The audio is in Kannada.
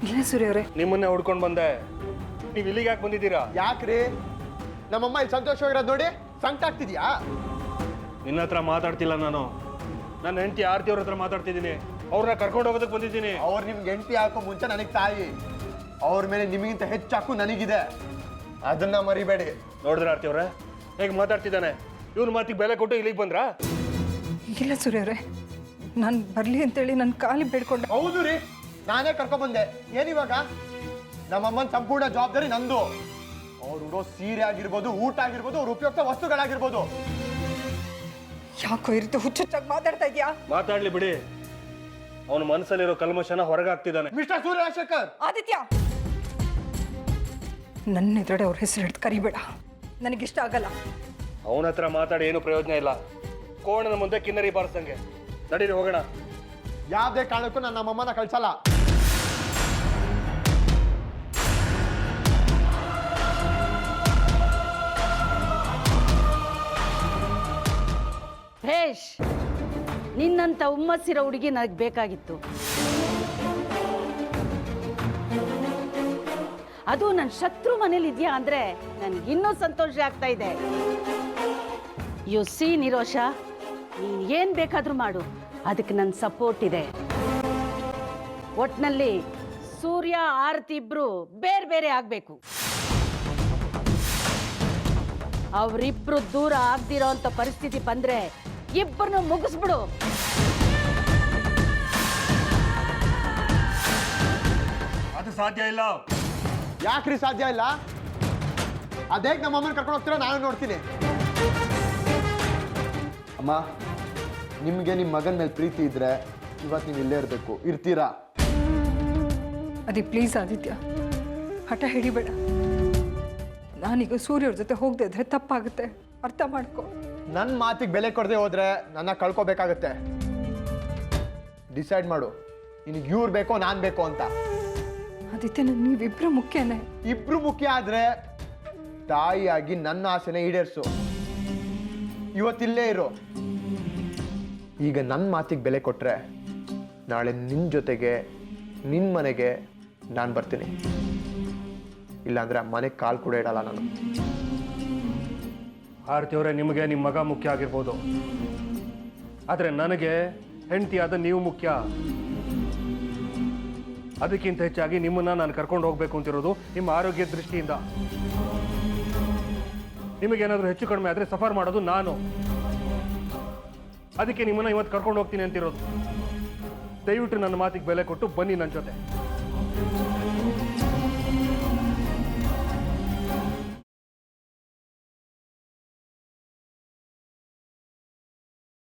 ಇಲ್ಲ ಸೂರ್ಯ ಅವರೇ, ನಿಮ್ಮನ್ನೇ ಹುಡ್ಕೊಂಡು ಬಂದೆ. ನೀವು ಇಲ್ಲಿಗೆ ಯಾಕೆ ಬಂದಿದ್ದೀರಾ? ಯಾಕ್ರಿ ನಮ್ಮಮ್ಮ ಇಲ್ಲಿ ಸಂತೋಷವಾಗಿರೋದು ನೋಡಿ ಸಂಕಟ ಆಗ್ತಿದ್ಯಾ? ನಿನ್ನ ಹತ್ರ ಮಾತಾಡ್ತಿಲ್ಲ ನಾನು. ನನ್ನ ಹೆಂಡತಿ ಆರತಿ ಅವ್ರ ಹತ್ರ ಮಾತಾಡ್ತಿದ್ದೀನಿ. ಅವ್ರನ್ನ ಕರ್ಕೊಂಡು ಹೋಗೋದಕ್ಕೆ ಬಂದಿದ್ದೀನಿ. ಅವ್ರು ನಿಮ್ಗೆ ಎಂಟಿ ಹಾಕೋ ಮುಂಚೆ ನನಗೆ ತಾಯಿ, ಅವ್ರ ಮೇಲೆ ನಿಮಗಿಂತ ಹೆಚ್ಚು ಹಾಕು ನನಗಿದೆ, ಅದನ್ನ ಮರಿಬೇಡಿ. ನೋಡಿದ್ರೆ ಆರತಿ ಅವ್ರೆ ಹೇಗೆ ಮಾತಾಡ್ತಿದ್ದಾನೆ? ಇವ್ನ ಮಾತಿಗೆ ಬೆಲೆ ಕೊಟ್ಟು ಇಲ್ಲಿಗೆ ಬಂದ್ರಾ? ಇಲ್ಲ ಸೂರ್ಯ ಅವರೇ, ನಾನು ಬರಲಿ ಅಂತೇಳಿ ನನ್ನ ಕಾಲಿಗೆ ಬೇಡ್ಕೊಂಡೆ. ಹೌದು ರೀ, ನಾನೇ ಕರ್ಕೊಂಡ್ಬಂದೆ. ಏನಿವಾಗ ನಮ್ಮಮ್ಮನ ಸಂಪೂರ್ಣ ಜವಾಬ್ದಾರಿ ನಂದು. ಅವ್ರು ಉಡೋ ಸೀರೆ ಆಗಿರ್ಬೋದು, ಊಟ ಆಗಿರ್ಬೋದು, ಅವ್ರ ಉಪಯುಕ್ತ ವಸ್ತುಗಳಾಗಿರ್ಬೋದು. ಯಾಕೋ ಈ ರೀತಿ ಹುಚ್ಚುಚ್ಚಾಗಿ ಮಾತಾಡ್ತಾ ಇದೆಯಾ? ಮಾತಾಡ್ಲಿ ಬಿಡಿ. ಅವನ ಮನಸ್ಸಲ್ಲಿರೋ ಕಲ್ಮಶನ ಹೊರಗೆ ಹಾಕ್ತಿದ್ದಾನೆ. ಮಿಸ್ಟರ್ ಸೂರ್ಯಶೇಖರ್, ಆದಿತ್ಯ, ನನ್ನ ಎದುರುಗಡೆ ಅವ್ರ ಹೆಸರು ಹಿಡ್ದು ಕರಿಬೇಡ, ನನಗಿಷ್ಟ ಆಗಲ್ಲ. ಅವನ ಹತ್ರ ಮಾತಾಡಿ ಏನು ಪ್ರಯೋಜನ ಇಲ್ಲ. ಕೋಣನ ಮುಂದೆ ಕಿನ್ನರಿ ಬಾರಿಸಂಗೆ. ನಡೀರಿ ಹೋಗೋಣ. ಯಾವುದೇ ಕಾರಣಕ್ಕೂ ನಾನು ನಮ್ಮಮ್ಮನ ಕಳ್ಸಲ್ಲ. ಭೇಷ್, ನಿನ್ನಂತ ಹುಮ್ಮಸ್ಸಿರೋ ಹುಡುಗಿ ನನಗೆ ಬೇಕಾಗಿತ್ತು. ಅದು ನನ್ನ ಶತ್ರು ಮನೇಲಿ ಇದೆಯಾ ಅಂದ್ರೆ ನನಗಿನ್ನೂ ಸಂತೋಷ ಆಗ್ತಾ ಇದೆ. ಯು ಸಿ ನಿರೋಷ, ನೀನು ಏನು ಬೇಕಾದರೂ ಮಾಡು, ಅದಕ್ಕೆ ನನ್ನ ಸಪೋರ್ಟ್ ಇದೆ. ಒಟ್ನಲ್ಲಿ ಸೂರ್ಯ ಆರತಿ ಇಬ್ರು ಬೇರೆ ಬೇರೆ ಆಗಬೇಕು. ಅವರಿಬ್ರು ದೂರ ಆಗ್ದಿರೋ ಅಂತ ಪರಿಸ್ಥಿತಿ ಬಂದ್ರೆ ಇಬ್ಬರನ್ನು ಮುಗಿಸ್ಬಿಡು. ಅದು ಸಾಧ್ಯ ಇಲ್ಲ. ಯಾಕ್ರಿ ಸಾಧ್ಯ ಇಲ್ಲ? ಅದೇಗ್ ನಮ್ಮಮ್ಮನ ಕರ್ಕೊಂಡು ಹೋಗ್ತೀರಾ ನಾನು ನೋಡ್ತೀನಿ. ಅಮ್ಮ, ನಿಮಗೆ ನಿಮ್ಮ ಮಗನ ಮೇಲೆ ಪ್ರೀತಿ ಇದ್ರೆ ಇವತ್ತು ನೀವು ಇಲ್ಲೇ ಇರಬೇಕು. ಇರ್ತೀರಾ? ಅದೇ ಪ್ಲೀಸ್ ಆದಿತ್ಯ, ಹಠ ಹಿಡಿಬೇಡ. ನಾನೀಗ ಸೂರ್ಯವ್ರ ಜೊತೆ ಹೋಗದೆ ಇದ್ರೆ ತಪ್ಪಾಗುತ್ತೆ, ಅರ್ಥ ಮಾಡ್ಕೊ. ನನ್ನ ಮಾತಿಗೆ ಬೆಲೆ ಕೊಡದೆ ಹೋದ್ರೆ ನನ್ನ ಕಳ್ಕೊಬೇಕಾಗತ್ತೆ. ಡಿಸೈಡ್ ಮಾಡು, ನಿನಗೆ ಇವ್ರು ಬೇಕೋ ನಾನು ಬೇಕೋ ಅಂತ. ಆದಿತ್ಯ, ನೀವಿಬ್ರು ಮುಖ್ಯನೇ. ಇಬ್ರು ಮುಖ್ಯ ಆದ್ರೆ ತಾಯಿಯಾಗಿ ನನ್ನ ಆಸೆನ ಈಡೇರಿಸು. ಇವತ್ತಿಲ್ಲೇ ಇರು. ಈಗ ನನ್ನ ಮಾತಿಗೆ ಬೆಲೆ ಕೊಟ್ರೆ ನಾಳೆ ನಿನ್ನ ಜೊತೆಗೆ ನಿನ್ನ ಮನೆಗೆ ನಾನು ಬರ್ತೀನಿ. ಇಲ್ಲಾಂದ್ರೆ ಆ ಮನೆಗೆ ಕಾಲು ಕೂಡ ಇಡಲ್ಲ ನಾನು. ಆರತಿ ಅವರೇ, ನಿಮಗೆ ನಿಮ್ಮ ಮಗ ಮುಖ್ಯ ಆಗಿರ್ಬೋದು, ಆದರೆ ನನಗೆ ಹೆಂಡತಿಯಾದ ನೀವು ಮುಖ್ಯ. ಅದಕ್ಕಿಂತ ಹೆಚ್ಚಾಗಿ ನಿಮ್ಮನ್ನ ನಾನು ಕರ್ಕೊಂಡು ಹೋಗ್ಬೇಕು ಅಂತಿರೋದು ನಿಮ್ಮ ಆರೋಗ್ಯ ದೃಷ್ಟಿಯಿಂದ. ನಿಮಗೇನಾದರೂ ಹೆಚ್ಚು ಕಡಿಮೆ ಆದರೆ ಸಫರ್ ಮಾಡೋದು ನಾನು. ಅದಕ್ಕೆ ನಿಮ್ಮನ್ನ ಇವತ್ತು ಕರ್ಕೊಂಡು ಹೋಗ್ತೀನಿ ಅಂತಿರೋದು. ದಯವಿಟ್ಟು ನನ್ನ ಮಾತಿಗೆ ಬೆಲೆ ಕೊಟ್ಟು ಬನ್ನಿ ನನ್ನ ಜೊತೆ.